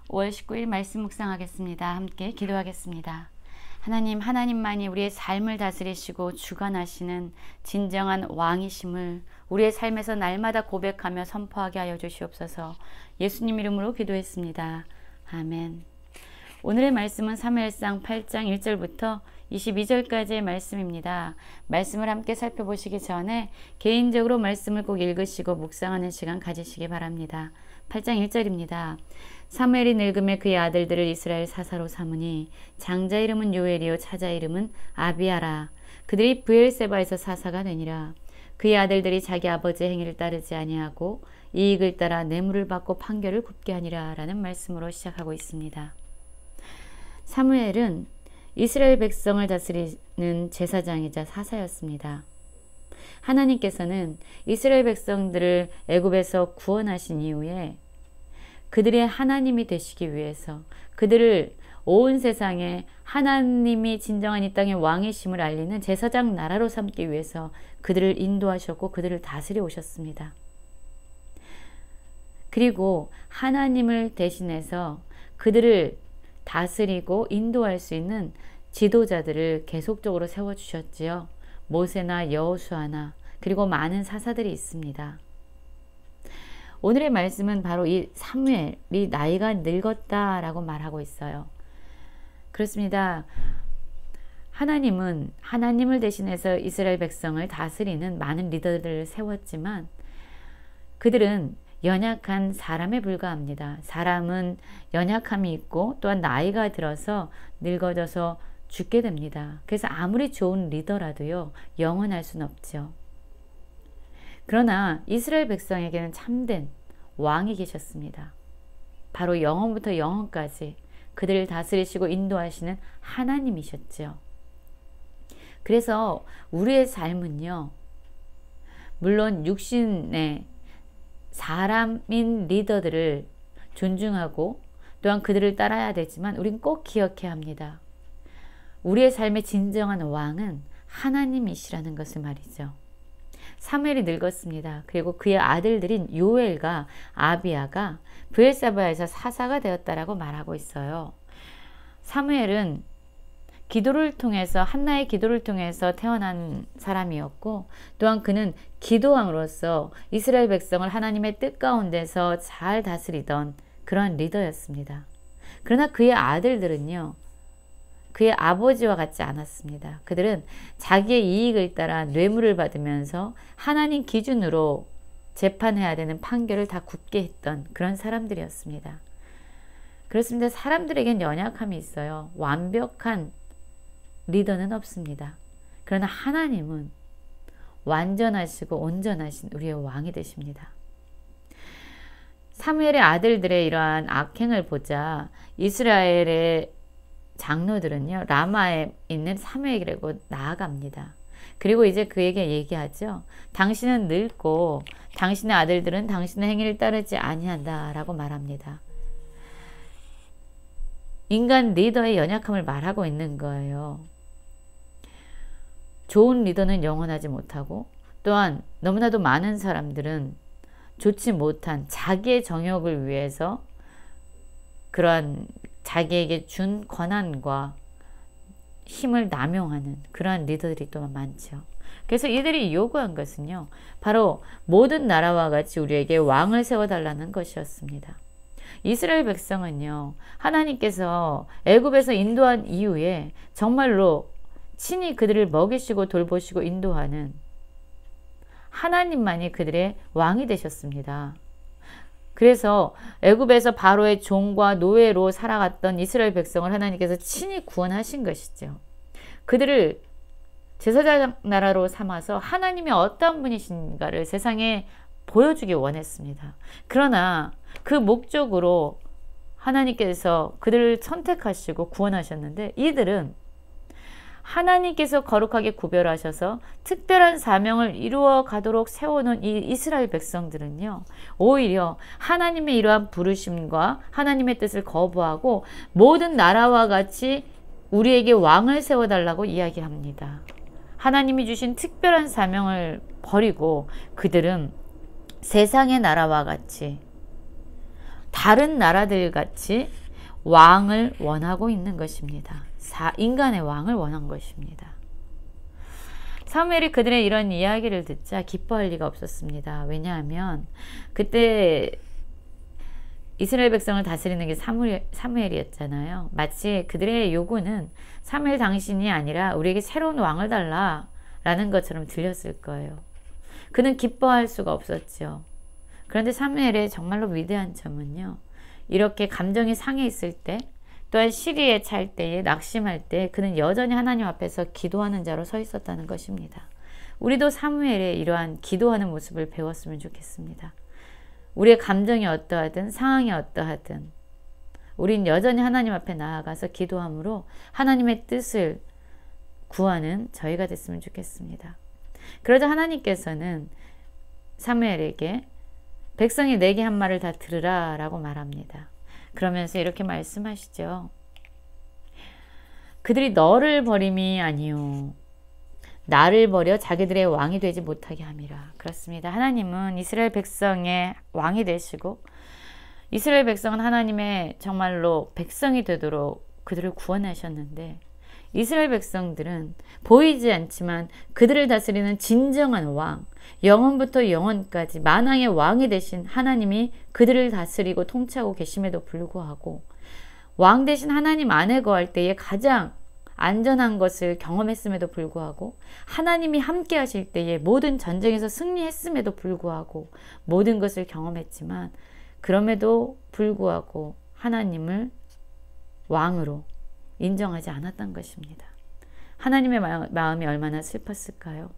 5월 19일 말씀 묵상하겠습니다. 함께 기도하겠습니다. 하나님, 하나님만이 우리의 삶을 다스리시고 주관하시는 진정한 왕이심을 우리의 삶에서 날마다 고백하며 선포하게 하여 주시옵소서. 예수님 이름으로 기도했습니다. 아멘. 오늘의 말씀은 사무엘상 8장 1절부터 22절까지의 말씀입니다. 말씀을 함께 살펴보시기 전에 개인적으로 말씀을 꼭 읽으시고 묵상하는 시간 가지시기 바랍니다. 8장 1절입니다. 사무엘이 늙음에 그의 아들들을 이스라엘 사사로 삼으니 장자 이름은 요엘이요 차자 이름은 아비아라. 그들이 브엘세바에서 사사가 되니라. 그의 아들들이 자기 아버지의 행위를 따르지 아니하고 이익을 따라 뇌물을 받고 판결을 굽게 하니라 라는 말씀으로 시작하고 있습니다. 사무엘은 이스라엘 백성을 다스리는 제사장이자 사사였습니다. 하나님께서는 이스라엘 백성들을 애굽에서 구원하신 이후에 그들의 하나님이 되시기 위해서 그들을 온 세상에 하나님이 진정한 이 땅의 왕이심을 알리는 제사장 나라로 삼기 위해서 그들을 인도하셨고 그들을 다스려 오셨습니다. 그리고 하나님을 대신해서 그들을 다스리고 인도할 수 있는 지도자들을 계속적으로 세워주셨지요. 모세나 여호수아나 그리고 많은 사사들이 있습니다. 오늘의 말씀은 바로 이 사무엘이 나이가 늙었다라고 말하고 있어요. 그렇습니다. 하나님은 하나님을 대신해서 이스라엘 백성을 다스리는 많은 리더들을 세웠지만 그들은 연약한 사람에 불과합니다. 사람은 연약함이 있고 또한 나이가 들어서 늙어져서 죽게 됩니다. 그래서 아무리 좋은 리더라도요, 영원할 수는 없죠. 그러나 이스라엘 백성에게는 참된 왕이 계셨습니다. 바로 영원부터 영원까지 그들을 다스리시고 인도하시는 하나님이셨죠. 그래서 우리의 삶은요, 물론 육신의 사람인 리더들을 존중하고 또한 그들을 따라야 되지만 우린 꼭 기억해야 합니다. 우리의 삶의 진정한 왕은 하나님이시라는 것을 말이죠. 사무엘이 늙었습니다. 그리고 그의 아들들인 요엘과 아비아가 브엘세바에서 사사가 되었다라고 말하고 있어요. 사무엘은 기도를 통해서 한나의 기도를 통해서 태어난 사람이었고 또한 그는 기도왕으로서 이스라엘 백성을 하나님의 뜻 가운데서 잘 다스리던 그런 리더였습니다. 그러나 그의 아들들은요, 그의 아버지와 같지 않았습니다. 그들은 자기의 이익을 따라 뇌물을 받으면서 하나님 기준으로 재판해야 되는 판결을 다 굽게 했던 그런 사람들이었습니다. 그렇습니다. 사람들에겐 연약함이 있어요. 완벽한 리더는 없습니다. 그러나 하나님은 완전하시고 온전하신 우리의 왕이 되십니다. 사무엘의 아들들의 이러한 악행을 보자 이스라엘의 장로들은요, 라마에 있는 사무엘에게로 나아갑니다. 그리고 이제 그에게 얘기하죠. 당신은 늙고 당신의 아들들은 당신의 행위를 따르지 아니한다 라고 말합니다. 인간 리더의 연약함을 말하고 있는 거예요. 좋은 리더는 영원하지 못하고 또한 너무나도 많은 사람들은 좋지 못한 자기의 정욕을 위해서 그러한 자기에게 준 권한과 힘을 남용하는 그러한 리더들이 또 많죠. 그래서 이들이 요구한 것은요, 바로 모든 나라와 같이 우리에게 왕을 세워달라는 것이었습니다. 이스라엘 백성은요, 하나님께서 애굽에서 인도한 이후에 정말로 친히 그들을 먹이시고 돌보시고 인도하는 하나님만이 그들의 왕이 되셨습니다. 그래서 애굽에서 바로의 종과 노예로 살아갔던 이스라엘 백성을 하나님께서 친히 구원하신 것이죠. 그들을 제사장 나라로 삼아서 하나님이 어떤 분이신가를 세상에 보여주기 원했습니다. 그러나 그 목적으로 하나님께서 그들을 선택하시고 구원하셨는데 이들은 하나님께서 거룩하게 구별하셔서 특별한 사명을 이루어 가도록 세워놓은 이 이스라엘 백성들은요, 오히려 하나님의 이러한 부르심과 하나님의 뜻을 거부하고 모든 나라와 같이 우리에게 왕을 세워달라고 이야기합니다. 하나님이 주신 특별한 사명을 버리고 그들은 세상의 나라와 같이 다른 나라들 같이 왕을 원하고 있는 것입니다. 인간의 왕을 원한 것입니다. 사무엘이 그들의 이런 이야기를 듣자 기뻐할 리가 없었습니다. 왜냐하면 그때 이스라엘 백성을 다스리는 게 사무엘이었잖아요. 마치 그들의 요구는 사무엘 당신이 아니라 우리에게 새로운 왕을 달라라는 것처럼 들렸을 거예요. 그는 기뻐할 수가 없었죠. 그런데 사무엘의 정말로 위대한 점은요. 이렇게 감정이 상해 있을 때, 또한 시기에 찰 때에, 낙심할 때 그는 여전히 하나님 앞에서 기도하는 자로 서 있었다는 것입니다. 우리도 사무엘의 이러한 기도하는 모습을 배웠으면 좋겠습니다. 우리의 감정이 어떠하든 상황이 어떠하든 우린 여전히 하나님 앞에 나아가서 기도함으로 하나님의 뜻을 구하는 저희가 됐으면 좋겠습니다. 그러자 하나님께서는 사무엘에게 백성이 내게 한 말을 다 들으라 라고 말합니다. 그러면서 이렇게 말씀하시죠. 그들이 너를 버림이 아니요 나를 버려 자기들의 왕이 되지 못하게 함이라. 그렇습니다. 하나님은 이스라엘 백성의 왕이 되시고 이스라엘 백성은 하나님의 정말로 백성이 되도록 그들을 구원하셨는데 이스라엘 백성들은 보이지 않지만 그들을 다스리는 진정한 왕, 영원부터 영원까지 만왕의 왕이 되신 하나님이 그들을 다스리고 통치하고 계심에도 불구하고 왕 되신 하나님 안에 거할 때에 가장 안전한 것을 경험했음에도 불구하고 하나님이 함께 하실 때에 모든 전쟁에서 승리했음에도 불구하고 모든 것을 경험했지만 그럼에도 불구하고 하나님을 왕으로 인정하지 않았던 것입니다. 하나님의 마음이 얼마나 슬펐을까요?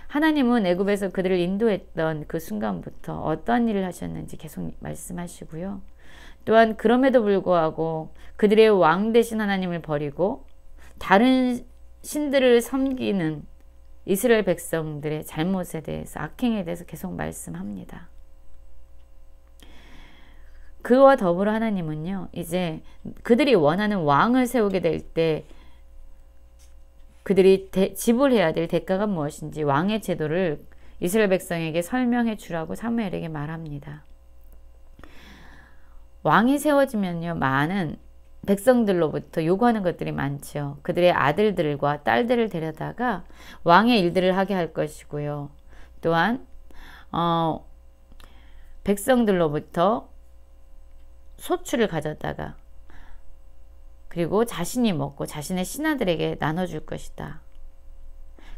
하나님은 애굽에서 그들을 인도했던 그 순간부터 어떤 일을 하셨는지 계속 말씀하시고요. 또한 그럼에도 불구하고 그들의 왕 되신 하나님을 버리고 다른 신들을 섬기는 이스라엘 백성들의 잘못에 대해서 악행에 대해서 계속 말씀합니다. 그와 더불어 하나님은요. 이제 그들이 원하는 왕을 세우게 될 때 그들이 지불해야 될 대가가 무엇인지 왕의 제도를 이스라엘 백성에게 설명해 주라고 사무엘에게 말합니다. 왕이 세워지면요. 많은 백성들로부터 요구하는 것들이 많죠. 그들의 아들들과 딸들을 데려다가 왕의 일들을 하게 할 것이고요. 또한 백성들로부터 소출을 가져다가 그리고 자신이 먹고 자신의 신하들에게 나눠줄 것이다.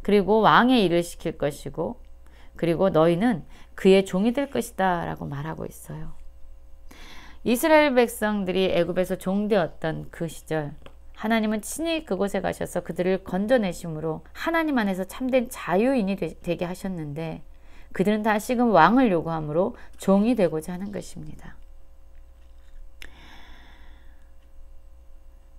그리고 왕의 일을 시킬 것이고 그리고 너희는 그의 종이 될 것이다 라고 말하고 있어요. 이스라엘 백성들이 애굽에서 종되었던 그 시절 하나님은 친히 그곳에 가셔서 그들을 건져내심으로 하나님 안에서 참된 자유인이 되게 하셨는데 그들은 다시금 왕을 요구함으로 종이 되고자 하는 것입니다.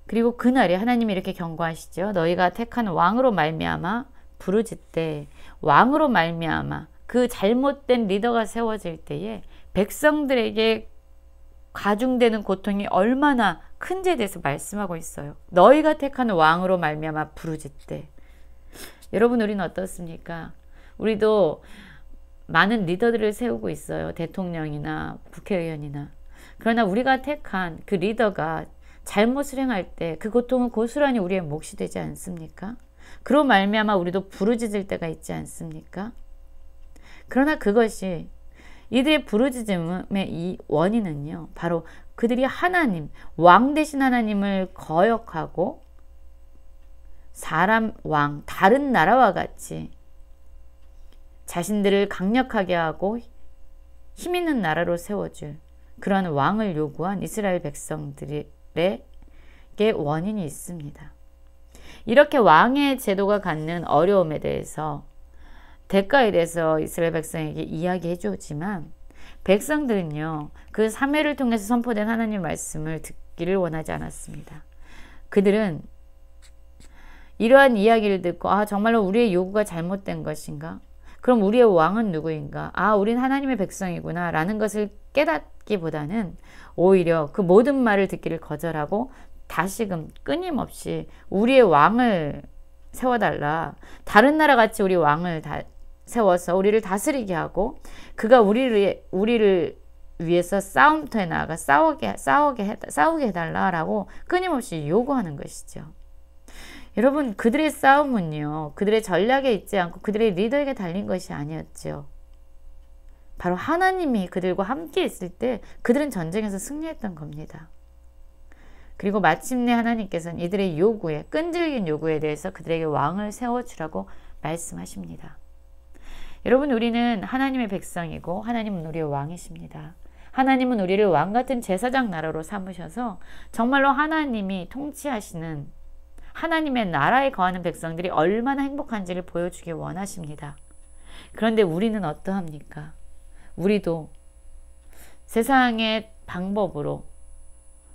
그리고 그날에 하나님이 이렇게 경고하시죠. 너희가 택한 왕으로 말미암아 부르짖되 왕으로 말미암아 그 잘못된 리더가 세워질 때에 백성들에게 가중되는 고통이 얼마나 큰지에 대해서 말씀하고 있어요. 너희가 택한 왕으로 말미암아 부르짖되. 여러분 우리는 어떻습니까? 우리도 많은 리더들을 세우고 있어요. 대통령이나 국회의원이나. 그러나 우리가 택한 그 리더가 잘못을 행할 때 그 고통은 고스란히 우리의 몫이 되지 않습니까? 그로 말미암아 우리도 부르짖을 때가 있지 않습니까? 그러나 그것이 이들의 부르짖음의 이 원인은요. 바로 그들이 하나님, 왕 되신 하나님을 거역하고 사람 왕, 다른 나라와 같이 자신들을 강력하게 하고 힘 있는 나라로 세워줄 그러한 왕을 요구한 이스라엘 백성들의 원인이 있습니다. 이렇게 왕의 제도가 갖는 어려움에 대해서 대가에 대해서 이스라엘 백성에게 이야기해 주었지만 백성들은요. 그 사무엘을 통해서 선포된 하나님의 말씀을 듣기를 원하지 않았습니다. 그들은 이러한 이야기를 듣고 정말로 우리의 요구가 잘못된 것인가? 그럼 우리의 왕은 누구인가? 우린 하나님의 백성이구나 라는 것을 깨닫기보다는 오히려 그 모든 말을 듣기를 거절하고 다시금 끊임없이 우리의 왕을 세워달라. 다른 나라 같이 우리 왕을 세워서 우리를 다스리게 하고 그가 우리를 위해서 싸움터에 나아가 싸우게 해달라라고 끊임없이 요구하는 것이죠. 여러분, 그들의 싸움은요, 그들의 전략에 있지 않고 그들의 리더에게 달린 것이 아니었죠. 바로 하나님이 그들과 함께 있을 때 그들은 전쟁에서 승리했던 겁니다. 그리고 마침내 하나님께서는 이들의 요구에, 끈질긴 요구에 대해서 그들에게 왕을 세워주라고 말씀하십니다. 여러분, 우리는 하나님의 백성이고 하나님은 우리의 왕이십니다. 하나님은 우리를 왕같은 제사장 나라로 삼으셔서 정말로 하나님이 통치하시는 하나님의 나라에 거하는 백성들이 얼마나 행복한지를 보여주길 원하십니다. 그런데 우리는 어떠합니까? 우리도 세상의 방법으로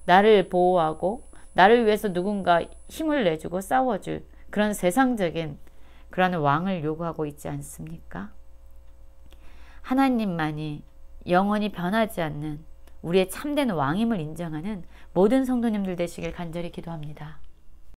나를 보호하고 나를 위해서 누군가 힘을 내주고 싸워줄 그런 세상적인 그런 왕을 요구하고 있지 않습니까? 하나님만이 영원히 변하지 않는 우리의 참된 왕임을 인정하는 모든 성도님들 되시길 간절히 기도합니다.